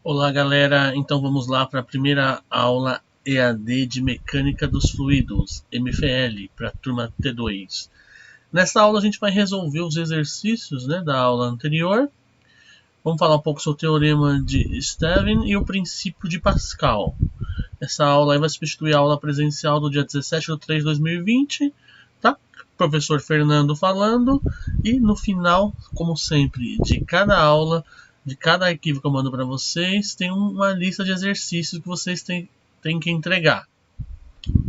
Olá galera, então vamos lá para a primeira aula EAD de Mecânica dos Fluidos, MFL, para a turma T2. Nessa aula a gente vai resolver os exercícios da aula anterior. Vamos falar um pouco sobre o teorema de Stevin e o princípio de Pascal. Essa aula aí vai substituir a aula presencial do dia 17/3/2020, tá? Professor Fernando falando, e no final, como sempre, de cada aula, de cada arquivo que eu mando para vocês, tem uma lista de exercícios que vocês têm que entregar,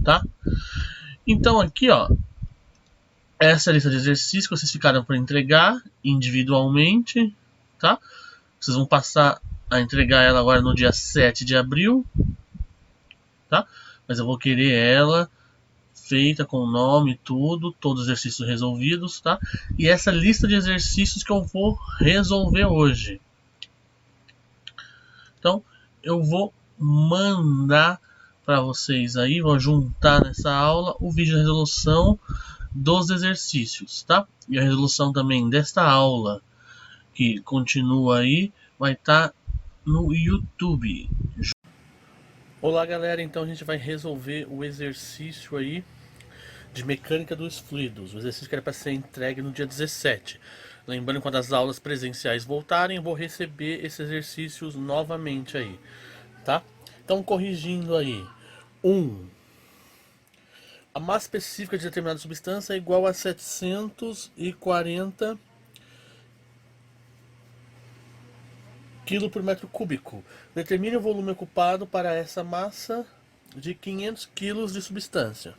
tá? Então aqui, ó, essa é a lista de exercícios que vocês ficaram para entregar individualmente, tá? Vocês vão passar a entregar ela agora no dia 7 de abril, tá? Mas eu vou querer ela feita com o nome e tudo, todos os exercícios resolvidos, tá? E essa lista de exercícios que eu vou resolver hoje. Então, eu vou mandar para vocês aí, vou juntar nessa aula o vídeo de resolução dos exercícios, tá? E a resolução também desta aula, que continua aí, vai estar no YouTube. Olá galera, então a gente vai resolver o exercício aí de mecânica dos fluidos. O exercício que era para ser entregue no dia 17. Lembrando que quando as aulas presenciais voltarem, eu vou receber esses exercícios novamente aí, tá? Então, corrigindo aí. 1. A massa específica de determinada substância é igual a 740 kg por metro cúbico. Determine o volume ocupado para essa massa de 500 kg de substância.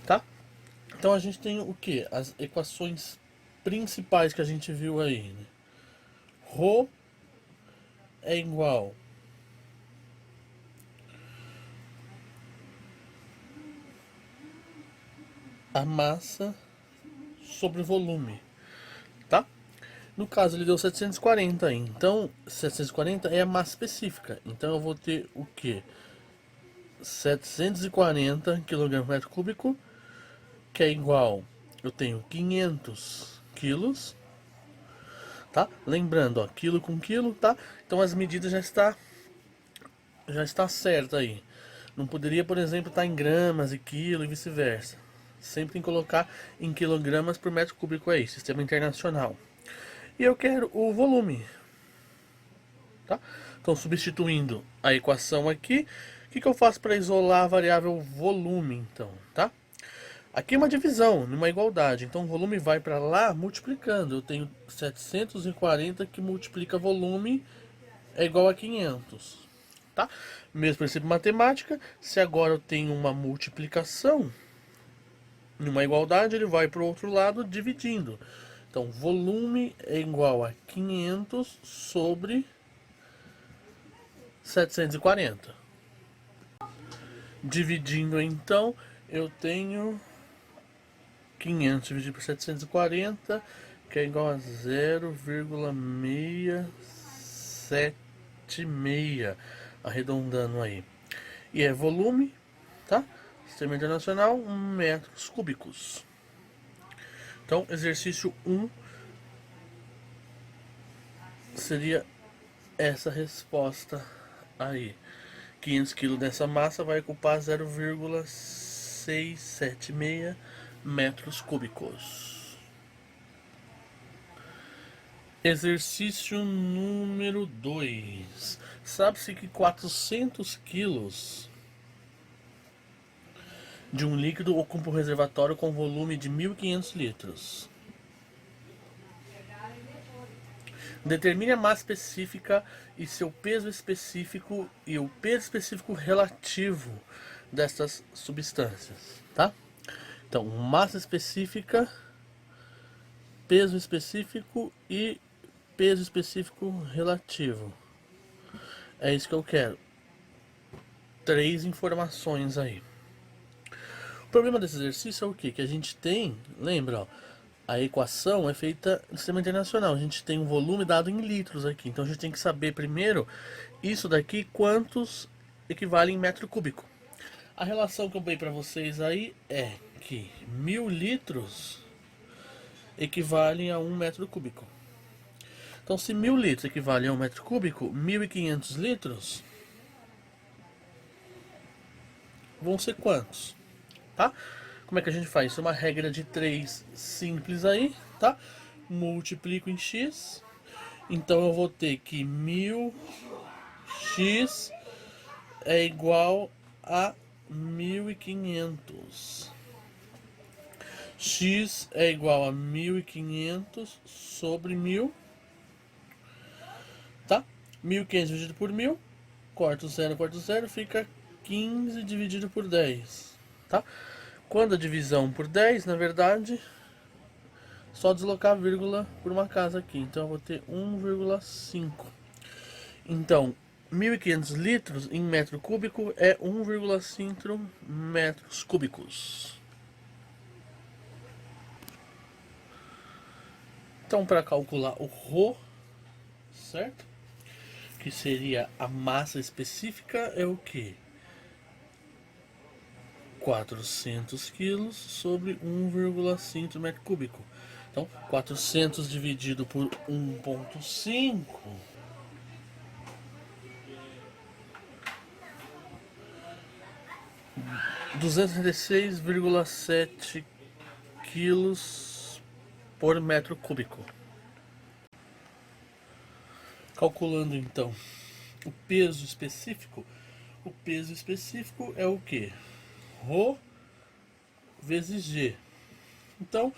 Tá? Então a gente tem o que? As equações principais que a gente viu aí. Né? Rho é igual a massa sobre o volume, tá? No caso ele deu 740, então 740 é a massa específica. Então eu vou ter o que? 740 kg por metro cúbico, que é igual, eu tenho 500 quilos, tá? Lembrando, ó, quilo com quilo, tá? Então as medidas já está certa aí. Não poderia, por exemplo, estar em gramas e quilo e vice-versa. Sempre tem que colocar em quilogramas por metro cúbico aí, sistema internacional. E eu quero o volume, tá? Então, substituindo a equação aqui, o que eu faço para isolar a variável volume, então, tá? Aqui é uma divisão, numa igualdade. Então, o volume vai para lá multiplicando. Eu tenho 740 que multiplica volume é igual a 500, tá? Mesmo princípio matemática, se agora eu tenho uma multiplicação, numa igualdade, ele vai para o outro lado dividindo. Então, volume é igual a 500 sobre 740. Dividindo, então, eu tenho 500 dividido por 740, que é igual a 0,676, arredondando aí. E é volume, tá? Sistema internacional, metros cúbicos. Então, exercício 1 seria essa resposta aí. 500 kg dessa massa vai ocupar 0,676 metros cúbicos. Exercício número 2. Sabe-se que 400 quilos de um líquido ocupa um reservatório com volume de 1.500 litros. Determine a massa específica e seu peso específico e o peso específico relativo dessas substâncias, tá? Então, massa específica, peso específico e peso específico relativo. É isso que eu quero. 3 informações aí. O problema desse exercício é o quê? Que a gente tem, lembra, ó, a equação é feita no sistema internacional. A gente tem um volume dado em litros aqui. Então a gente tem que saber primeiro isso daqui, quantos equivalem em metro cúbico. A relação que eu dei para vocês aí é que 1.000 litros equivalem a 1 metro cúbico. Então, se 1000 litros equivale a 1 metro cúbico, 1500 litros vão ser quantos? Tá? Como é que a gente faz? Isso é uma regra de 3 simples aí, tá? Multiplico em x. Então eu vou ter que 1000x é igual a 1500. X é igual a 1500 sobre 1000. Tá? 1500 dividido por 1000. Corto 0, fica 15 dividido por 10. Tá? Quando a divisão por 10, na verdade, só deslocar a vírgula por uma casa aqui. Então eu vou ter 1,5. Então, 1500 litros em metro cúbico é 1,5 metros cúbicos. Então, para calcular o ρ, certo? Que seria a massa específica, é o que? 400 quilos sobre 1,5 metro cúbico. Então, 400 dividido por 1,5 266,7 quilos por metro cúbico. Calculando então o peso específico é o que? Rho vezes G. Então,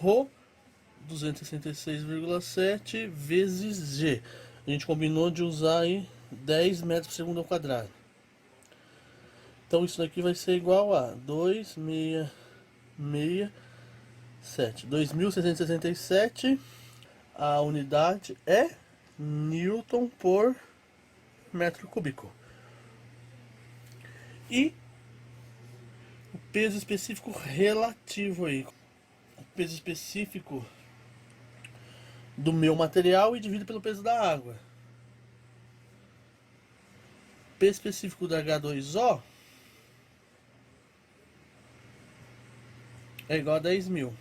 Rho 266,7 vezes G. A gente combinou de usar aí 10 metros por segundo ao quadrado. Então isso daqui vai ser igual a 2.667. 2.667. A unidade é Newton por metro cúbico. E o peso específico relativo aí. O peso específico do meu material e dividido pelo peso da água. O peso específico da H2O é igual a 10.000.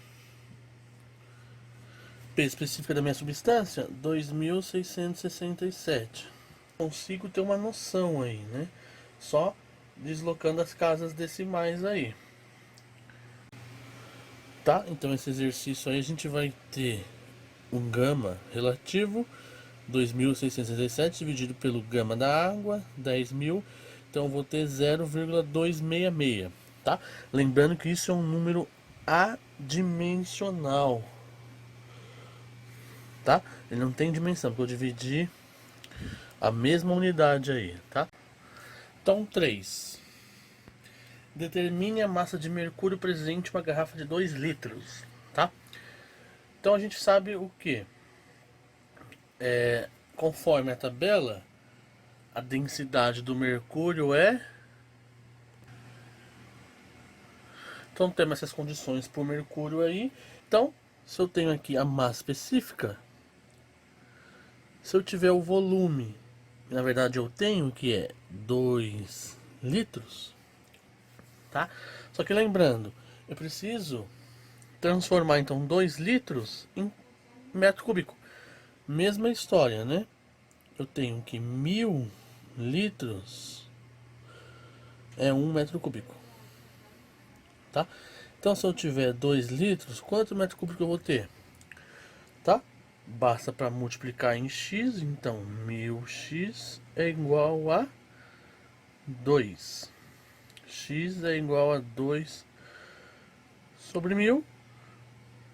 Peso específico da minha substância, 2.667. Consigo ter uma noção aí, né? Só deslocando as casas decimais aí. Tá? Então esse exercício aí a gente vai ter um gama relativo, 2.667 dividido pelo gama da água, 10.000. Então eu vou ter 0,266, tá? Lembrando que isso é um número adimensional, tá? Ele não tem dimensão, porque eu dividi a mesma unidade aí, tá? Então 3. Determine a massa de mercúrio presente em uma garrafa de 2 litros, tá? Então a gente sabe o que? Conforme a tabela, a densidade do mercúrio é... Então temos essas condições para o mercúrio aí. Então, se eu tenho aqui a massa específica, se eu tiver o volume, na verdade eu tenho que é 2 litros, tá? Só que lembrando, eu preciso transformar então 2 litros em metro cúbico. Mesma história, né? Eu tenho que 1000 litros é 1 metro cúbico, tá? Então se eu tiver 2 litros, quanto metro cúbico eu vou ter? Tá? Basta para multiplicar em x, então 1000x é igual a 2. X é igual a 2 sobre 1000,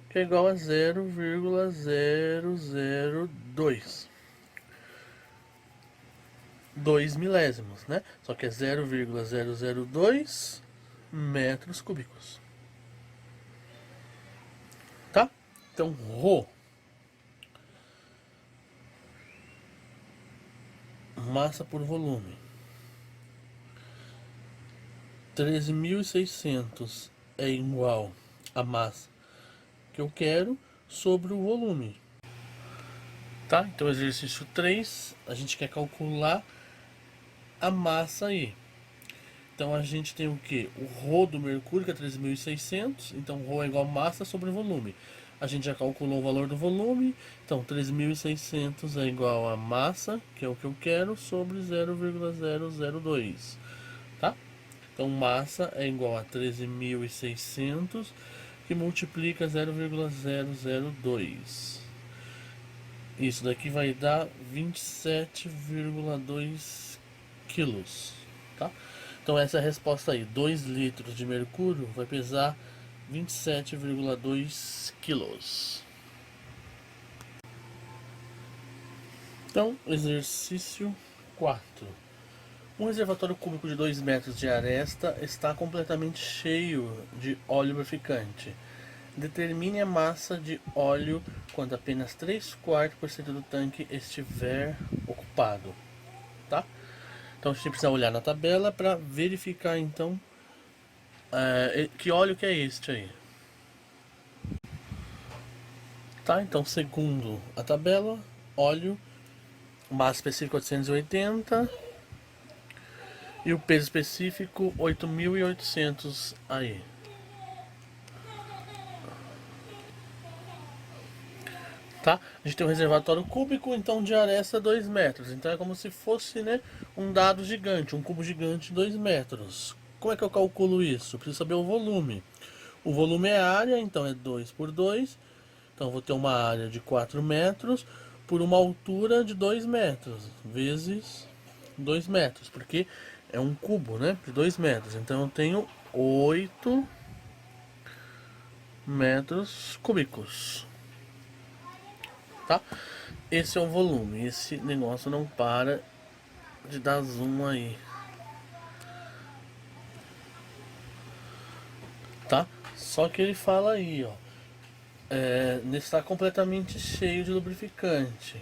que é igual a 0,002. 2 milésimos, né? Só que é 0,002 metros cúbicos. Tá? Então, ρ, massa por volume, 13.600 é igual a massa que eu quero sobre o volume. Tá? Então, exercício 3, a gente quer calcular a massa aí. Então a gente tem o que? O ρ do mercúrio, que é 3.600. Então ρ é igual a massa sobre volume. A gente já calculou o valor do volume, então 3.600 é igual a massa, que é o que eu quero, sobre 0,002, tá? Então massa é igual a 13.600, que multiplica 0,002. Isso daqui vai dar 27,2 quilos, tá? Então essa é a resposta aí. 2 litros de mercúrio vai pesar 27,2 quilos. Então, exercício 4. Um reservatório cúbico de 2 metros de aresta está completamente cheio de óleo lubrificante. Determine a massa de óleo quando apenas 3/4% do tanque estiver ocupado, tá? Então a gente precisa olhar na tabela para verificar então que óleo que é este aí. Tá, então segundo a tabela, óleo, massa específica 880 e o peso específico 8.800 aí. Tá? A gente tem um reservatório cúbico, então de aresta 2 metros. Então é como se fosse, né, um dado gigante, um cubo gigante de 2 metros. Como é que eu calculo isso? Eu preciso saber o volume. O volume é a área, então é 2 por 2. Então eu vou ter uma área de 4 metros por uma altura de 2 metros, vezes 2 metros, porque é um cubo, né, de 2 metros. Então eu tenho 8 metros cúbicos. Tá? Esse é o volume. Esse negócio não para de dar zoom aí. Tá? Só que ele fala aí, ó. Está completamente cheio de lubrificante.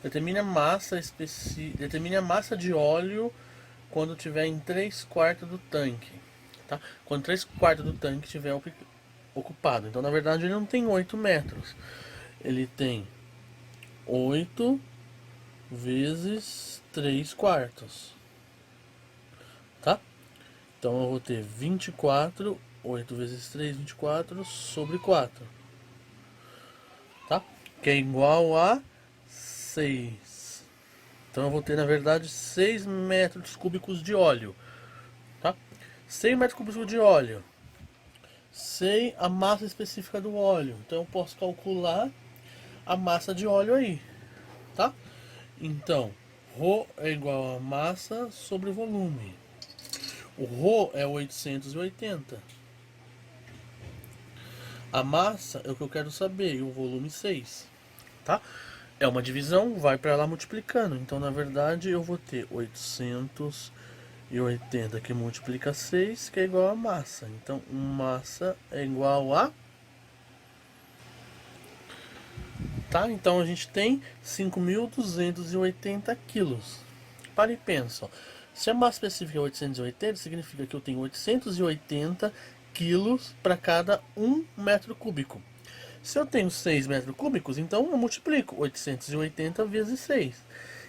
Determine a massa de óleo quando tiver em 3/4 do tanque. Tá? Quando 3/4 do tanque estiver ocupado. Então, na verdade, ele não tem 8 metros. Ele tem 8 vezes 3/4. Tá? Então eu vou ter 24, 8 vezes 3, 24 sobre 4. Tá? Que é igual a 6. Então eu vou ter, na verdade, 6 metros cúbicos de óleo. Tá? 6 metros cúbicos de óleo. Sei a massa específica do óleo. Então eu posso calcular a massa de óleo aí. Tá? Então, ρ é igual a massa sobre volume. O ρ é 880. A massa é o que eu quero saber e o volume 6. Tá? É uma divisão, vai para lá multiplicando. Então, na verdade, eu vou ter 880 que multiplica 6, que é igual a massa. Então, massa é igual a... Tá? Então, a gente tem 5.280 quilos. Para e pensa. Ó. Se a massa específica é 880, significa que eu tenho 880 quilos para cada 1 metro cúbico. Se eu tenho 6 metros cúbicos, então eu multiplico 880 vezes 6.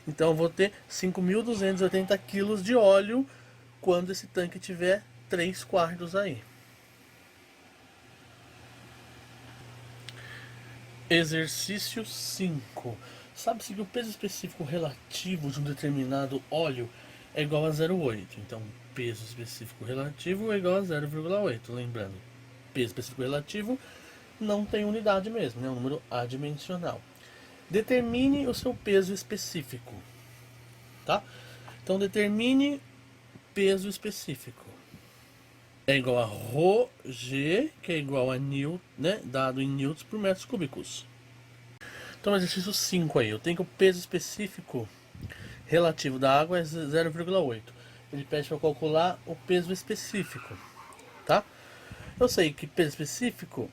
Então eu vou ter 5.280 quilos de óleo quando esse tanque tiver 3/4 aí. Exercício 5. Sabe-se que o peso específico relativo de um determinado óleo é igual a 0,8. Então, peso específico relativo é igual a 0,8. Lembrando, peso específico relativo não tem unidade mesmo, é um número adimensional. Determine o seu peso específico. Tá? Então, determine peso específico. É igual a ρg, que é igual a Newton, né, dado em newtons por metros cúbicos. Então, exercício 5 aí. Eu tenho que o peso específico relativo da água é 0,8. Ele pede para calcular o peso específico. Tá? Eu sei que peso específico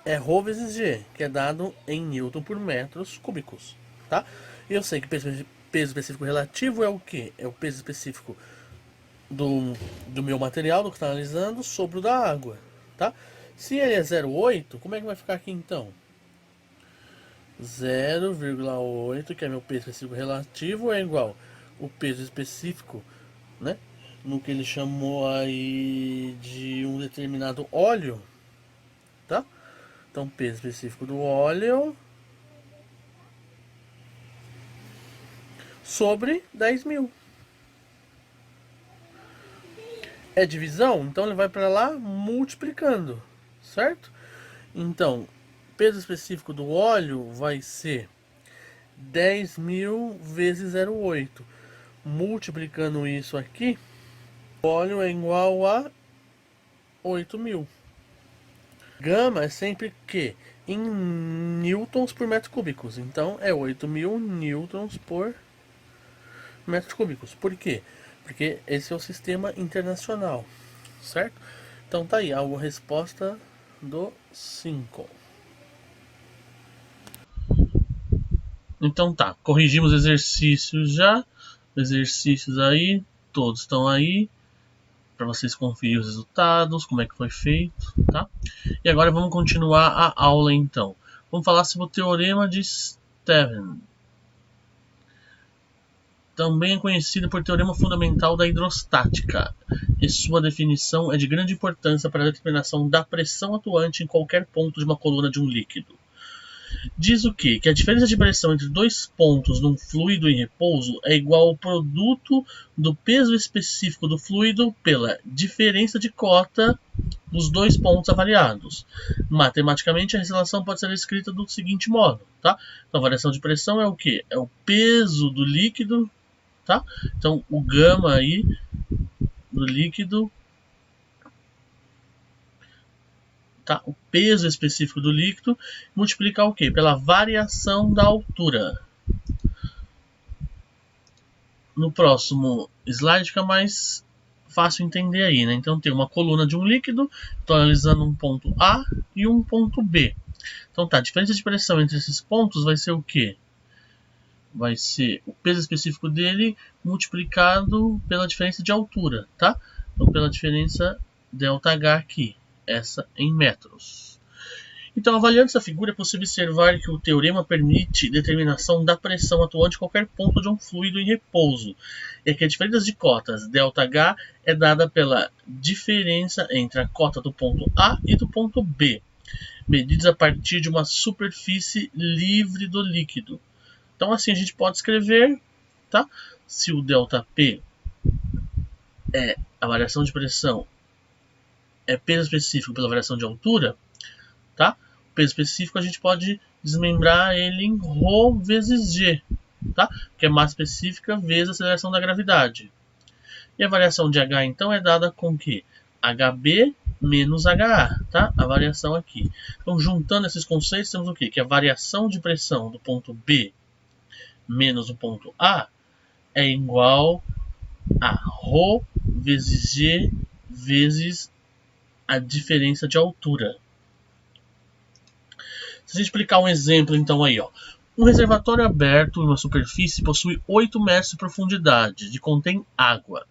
é ρ vezes g, que é dado em newton por metros cúbicos. Tá? E eu sei que peso específico relativo é o que? É o peso específico do meu material, do que está analisando, sobre o da água, tá? Se ele é 0,8, como é que vai ficar aqui então? 0,8, que é meu peso específico relativo, é igual o peso específico, né? No que ele chamou aí de um determinado óleo, tá? Então, peso específico do óleo sobre 10.000. É divisão? Então ele vai para lá multiplicando, certo? Então, peso específico do óleo vai ser 10.000 vezes 0,8. Multiplicando isso aqui, o óleo é igual a 8.000. Gama é sempre que em newtons por metro cúbicos. Então é 8.000 newtons por metros cúbicos. Por quê? Porque esse é o sistema internacional, certo? Então tá aí a resposta do 5. Então tá, corrigimos exercícios já. Exercícios aí, todos estão aí para vocês conferirem os resultados, como é que foi feito, tá? E agora vamos continuar a aula então. Vamos falar sobre o teorema de Stevens. Também é conhecido por teorema fundamental da hidrostática, e sua definição é de grande importância para a determinação da pressão atuante em qualquer ponto de uma coluna de um líquido. Diz o quê? Que a diferença de pressão entre dois pontos num fluido em repouso é igual ao produto do peso específico do fluido pela diferença de cota dos dois pontos avaliados. Matematicamente, a relação pode ser escrita do seguinte modo, tá? Então, a variação de pressão é o quê? É o peso do líquido, tá? Então, o gama aí do líquido, tá? O peso específico do líquido, multiplicar o quê? Pela variação da altura. No próximo slide fica mais fácil entender aí, né? Então tem uma coluna de um líquido, estou analisando um ponto A e um ponto B. Então tá, a diferença de pressão entre esses pontos vai ser o quê? Vai ser o peso específico dele multiplicado pela diferença de altura, tá? Então pela diferença ΔH aqui, essa em metros. Então, avaliando essa figura, é possível observar que o teorema permite determinação da pressão atuante em qualquer ponto de um fluido em repouso, e que a diferença de cotas ΔH é dada pela diferença entre a cota do ponto A e do ponto B, medidas a partir de uma superfície livre do líquido. Então, assim a gente pode escrever, tá? Se o ΔP é a variação de pressão, é peso específico pela variação de altura, tá? O peso específico a gente pode desmembrar ele em ρ vezes g, tá? Que é massa específica vezes a aceleração da gravidade. E a variação de H então é dada com que HB menos HA, tá? A variação aqui. Então, juntando esses conceitos, temos o quê? Que a variação de pressão do ponto B menos o ponto A é igual a ρ vezes g vezes a diferença de altura. Se a gente explicar um exemplo, então, aí, ó. Um reservatório aberto em uma superfície possui 8 metros de profundidade e contém água.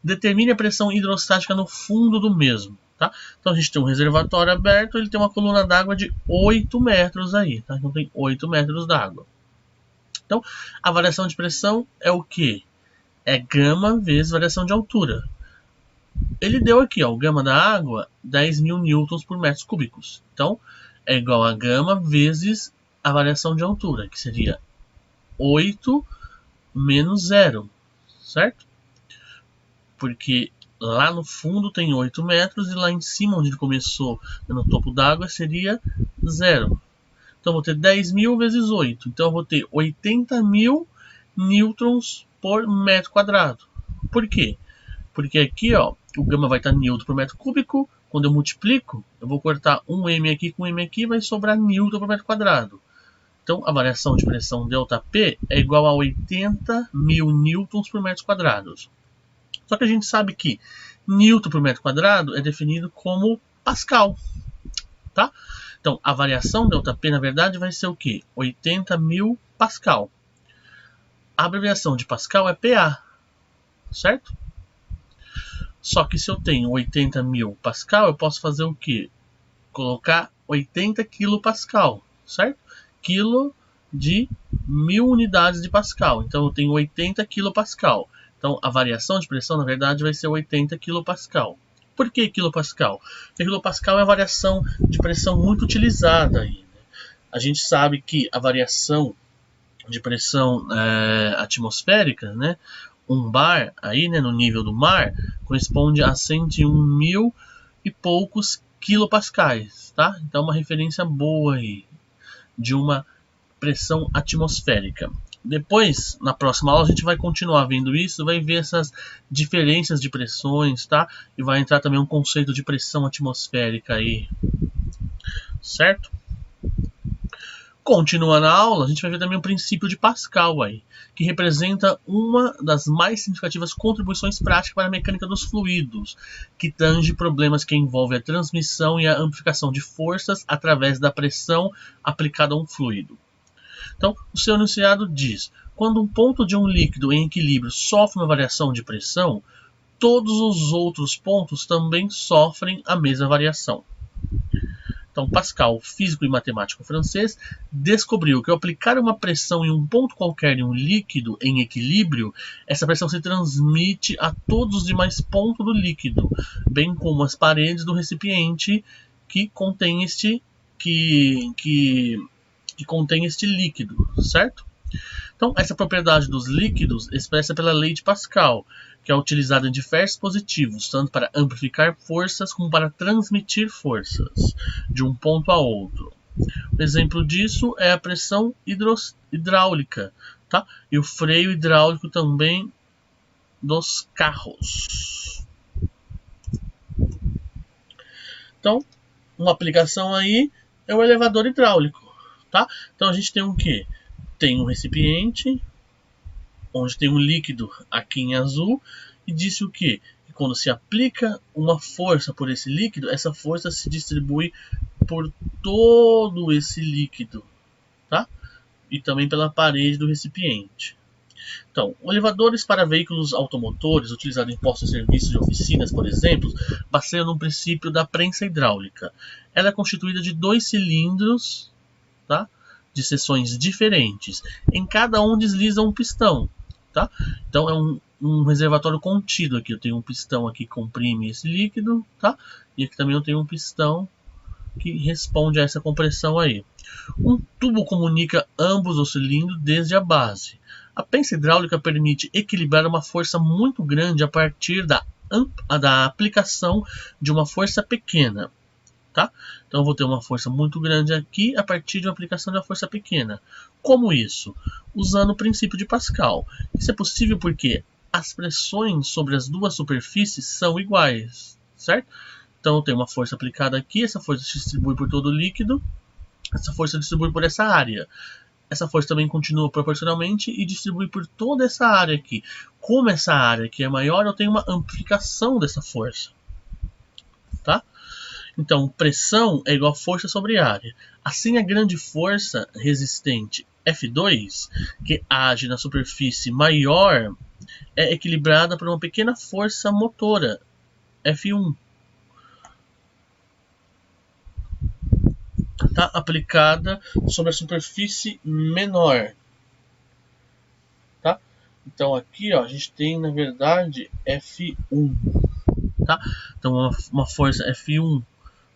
Determine a pressão hidrostática no fundo do mesmo, tá? Então, a gente tem um reservatório aberto, ele tem uma coluna d'água de 8 metros aí, tá? Então, tem 8 metros d'água. Então, a variação de pressão é o quê? É gama vezes variação de altura. Ele deu aqui, ó, o gama da água, 10.000 newtons por metros cúbicos. Então, é igual a gama vezes a variação de altura, que seria 8 menos 0, certo? Porque lá no fundo tem 8 metros e lá em cima, onde ele começou, no topo d'água, seria 0. Então, eu vou ter 10.000 vezes 8. Então, eu vou ter 80.000 newtons por metro quadrado. Por quê? Porque aqui, ó, o gama vai estar newton por metro cúbico. Quando eu multiplico, eu vou cortar um m aqui com m aqui, vai sobrar newton por metro quadrado. Então, a variação de pressão ΔP é igual a 80.000 newtons por metro quadrados. Só que a gente sabe que newton por metro quadrado é definido como Pascal, tá? Então, a variação ΔP, na verdade, vai ser o quê? 80.000 Pascal. A abreviação de Pascal é PA, certo? Só que se eu tenho 80.000 Pascal, eu posso fazer o quê? Colocar 80 kPa, certo? Quilo de 1000 unidades de Pascal. Então, eu tenho 80 kPa. Então, a variação de pressão, na verdade, vai ser 80 kPa. Por que quilopascal? Porque quilopascal é a variação de pressão muito utilizada aí, né? A gente sabe que a variação de pressão atmosférica, né, um bar aí, né, no nível do mar, corresponde a 101 mil e poucos quilopascais, tá? Então uma referência boa aí de uma pressão atmosférica. Depois, na próxima aula, a gente vai continuar vendo isso, vai ver essas diferenças de pressões, tá? E vai entrar também um conceito de pressão atmosférica aí, certo? Continuando a aula, a gente vai ver também o princípio de Pascal aí, que representa uma das mais significativas contribuições práticas para a mecânica dos fluidos, que tange problemas que envolvem a transmissão e a amplificação de forças através da pressão aplicada a um fluido. Então, o seu enunciado diz: quando um ponto de um líquido em equilíbrio sofre uma variação de pressão, todos os outros pontos também sofrem a mesma variação. Então, Pascal, físico e matemático francês, descobriu que ao aplicar uma pressão em um ponto qualquer de um líquido em equilíbrio, essa pressão se transmite a todos os demais pontos do líquido, bem como as paredes do recipiente que contém este líquido, certo? Então, essa propriedade dos líquidos é expressa pela lei de Pascal, que é utilizada em diversos dispositivos, tanto para amplificar forças como para transmitir forças de um ponto a outro. Um exemplo disso é a pressão hidráulica, tá? E o freio hidráulico também dos carros. Então, uma aplicação aí é o elevador hidráulico, tá? Então a gente tem o quê? Tem um recipiente onde tem um líquido aqui em azul, e disse o quê? Que quando se aplica uma força por esse líquido, essa força se distribui por todo esse líquido, tá? E também pela parede do recipiente. Então, elevadores para veículos automotores utilizados em postos de serviços de oficinas, por exemplo, baseiam no princípio da prensa hidráulica. Ela é constituída de 2 cilindros, tá? De seções diferentes. Em cada um desliza um pistão, tá? Então é um reservatório contido aqui. Eu tenho um pistão aqui que comprime esse líquido, tá? E aqui também eu tenho um pistão que responde a essa compressão aí. Um tubo comunica ambos os cilindros desde a base. A prensa hidráulica permite equilibrar uma força muito grande a partir da aplicação de uma força pequena. Tá? Então eu vou ter uma força muito grande aqui a partir de uma aplicação de uma força pequena. Como isso? Usando o princípio de Pascal. Isso é possível porque as pressões sobre as duas superfícies são iguais, certo? Então eu tenho uma força aplicada aqui, essa força se distribui por todo o líquido, essa força distribui por essa área. Essa força também continua proporcionalmente e distribui por toda essa área aqui. Como essa área aqui é maior, eu tenho uma amplificação dessa força, tá? Então, pressão é igual a força sobre área. Assim, a grande força resistente F2, que age na superfície maior, é equilibrada por uma pequena força motora, F1, tá? Aplicada sobre a superfície menor. Tá? Então, aqui ó, a gente tem, na verdade, F1. Tá? Então, uma força F1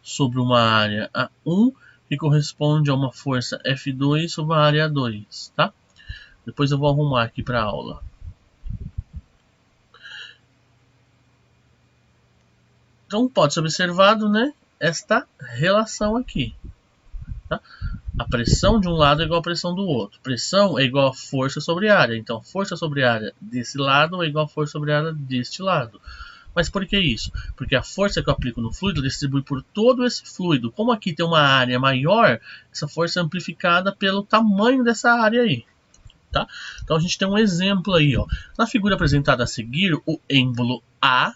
sobre uma área A1, que corresponde a uma força F2 sobre a área A2, tá? Depois eu vou arrumar aqui para a aula. Então pode ser observado, né, esta relação aqui, tá? A pressão de um lado é igual à pressão do outro. Pressão é igual a força sobre área. Então, força sobre área desse lado é igual a força sobre área deste lado. Mas por que isso? Porque a força que eu aplico no fluido distribui por todo esse fluido. Como aqui tem uma área maior, essa força é amplificada pelo tamanho dessa área aí. Tá? Então a gente tem um exemplo aí. Ó. Na figura apresentada a seguir, o êmbolo A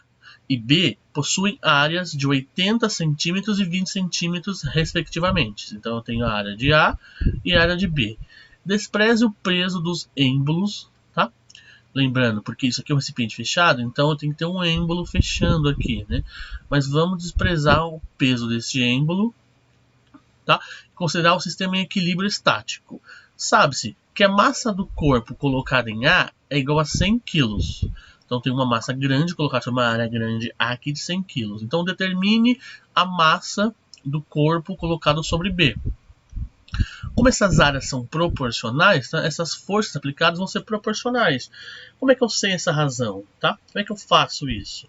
e B possuem áreas de 80 centímetros e 20 centímetros respectivamente. Então eu tenho a área de A e a área de B. Despreze o peso dos êmbolos, tá? Lembrando, porque isso aqui é um recipiente fechado, então eu tenho que ter um êmbolo fechando aqui, né? Mas vamos desprezar o peso desse êmbolo, tá? E considerar o sistema em equilíbrio estático. Sabe-se que a massa do corpo colocada em A é igual a 100 kg. Então tem uma massa grande colocada sobre uma área grande aqui de 100 kg. Então determine a massa do corpo colocado sobre B. Como essas áreas são proporcionais, tá? Essas forças aplicadas vão ser proporcionais. Como é que eu sei essa razão? Tá? Como é que eu faço isso?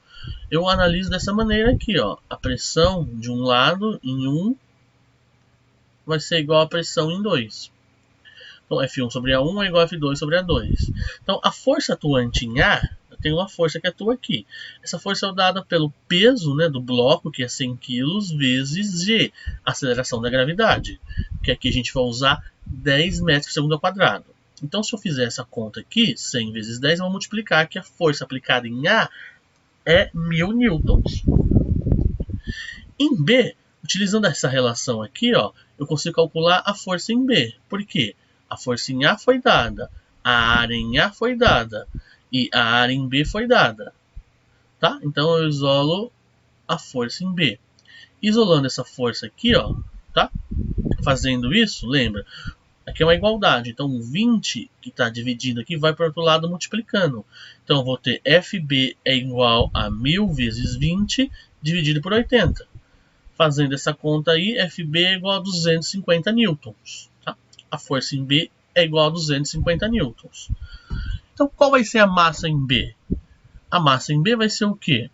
Eu analiso dessa maneira aqui. Ó. A pressão de um lado em 1 vai ser igual à pressão em 2. Então, F1 sobre A1 é igual a F2 sobre A2. Então, a força atuante em A, eu tenho uma força que atua aqui. Essa força é dada pelo peso, né, do bloco, que é 100 kg, vezes G, aceleração da gravidade, que aqui a gente vai usar 10 metros por segundo ao quadrado. Então, se eu fizer essa conta aqui, 100 vezes 10, eu vou multiplicar que a força aplicada em A é 1000 newtons. Em B, utilizando essa relação aqui, ó, eu consigo calcular a força em B. Por quê? A força em A foi dada, a área em A foi dada e a área em B foi dada. Tá? Então eu isolo a força em B. Isolando essa força aqui, ó, tá? Fazendo isso, lembra? Aqui é uma igualdade. Então o 20 que está dividindo aqui vai para o outro lado multiplicando. Então eu vou ter FB é igual a 1000 vezes 20 dividido por 80. Fazendo essa conta aí, FB é igual a 250 newtons. Tá? A força em B é igual a 250 newtons. Então, qual vai ser a massa em B? A massa em B vai ser o quê?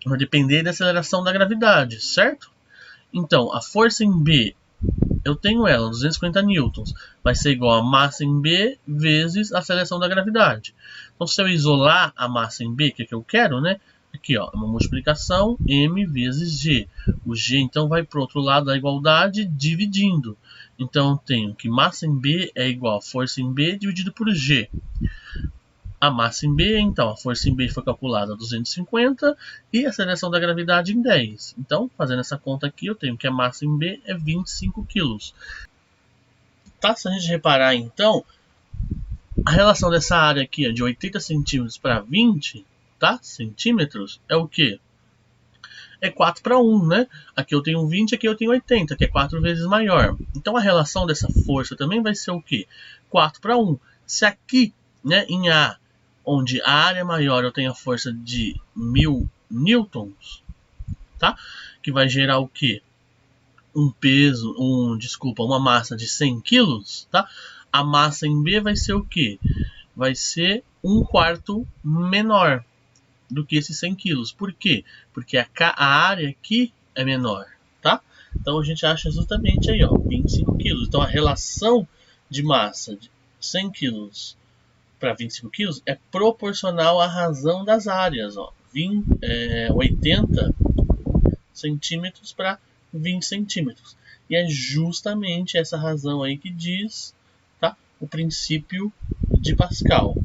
Vai depender da aceleração da gravidade, certo? Então, a força em B, eu tenho ela, 250 newtons, vai ser igual a massa em B vezes a aceleração da gravidade. Então, se eu isolar a massa em B, que é o que eu quero, né? Aqui, ó, uma multiplicação M vezes G. O G, então, vai para o outro lado da igualdade, dividindo. Então, eu tenho que massa em B é igual a força em B dividido por G. A massa em B, então, a força em B foi calculada a 250 e a aceleração da gravidade em 10. Então, fazendo essa conta aqui, eu tenho que a massa em B é 25 kg. Tá? Se a gente reparar, então, a relação dessa área aqui ó, de 80 centímetros para 20, tá? Centímetros, é o quê? É 4 para 1, né? Aqui eu tenho 20, aqui eu tenho 80, que é 4 vezes maior. Então a relação dessa força também vai ser o quê? 4 para 1. Se aqui, né, em A, onde a área é maior, eu tenho a força de 1000 newtons, tá? Que vai gerar o quê? Um peso, uma massa de 100 quilos, tá? A massa em B vai ser o quê? Vai ser 1/4 menor do que esses 100 quilos. Por quê? Porque a área aqui é menor, tá? Então a gente acha justamente aí, ó, 25 quilos. Então a relação de massa de 100 quilos para 25 quilos é proporcional à razão das áreas, ó. 80 centímetros para 20 centímetros. E é justamente essa razão aí que diz, tá, o princípio de Pascal.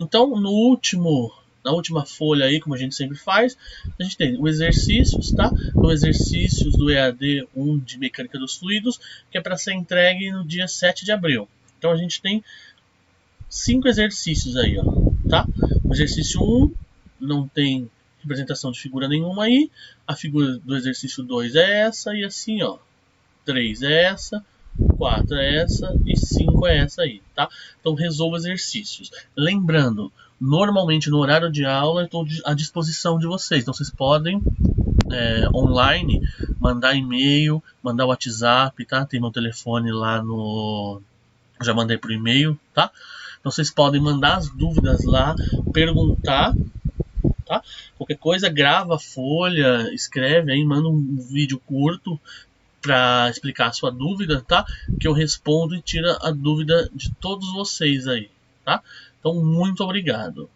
Então, na última folha aí, como a gente sempre faz, a gente tem os exercícios, tá? Os exercícios do EAD 1 de Mecânica dos Fluidos, que é para ser entregue no dia 7 de abril. Então, a gente tem 5 exercícios aí, ó, tá? O exercício 1 não tem representação de figura nenhuma aí. A figura do exercício 2 é essa, e assim, ó. 3 é essa, 4 é essa e 5 é essa aí, tá? Então resolva exercícios. Lembrando, normalmente no horário de aula eu estou à disposição de vocês. Então vocês podem online mandar e-mail, mandar WhatsApp, tá? Tem meu telefone lá no... Já mandei por e-mail, tá? Então vocês podem mandar as dúvidas lá, perguntar, tá? Qualquer coisa, grava a folha, escreve aí, manda um vídeo curto para explicar a sua dúvida, tá? Que eu respondo e tiro a dúvida de todos vocês aí, tá? Então, muito obrigado.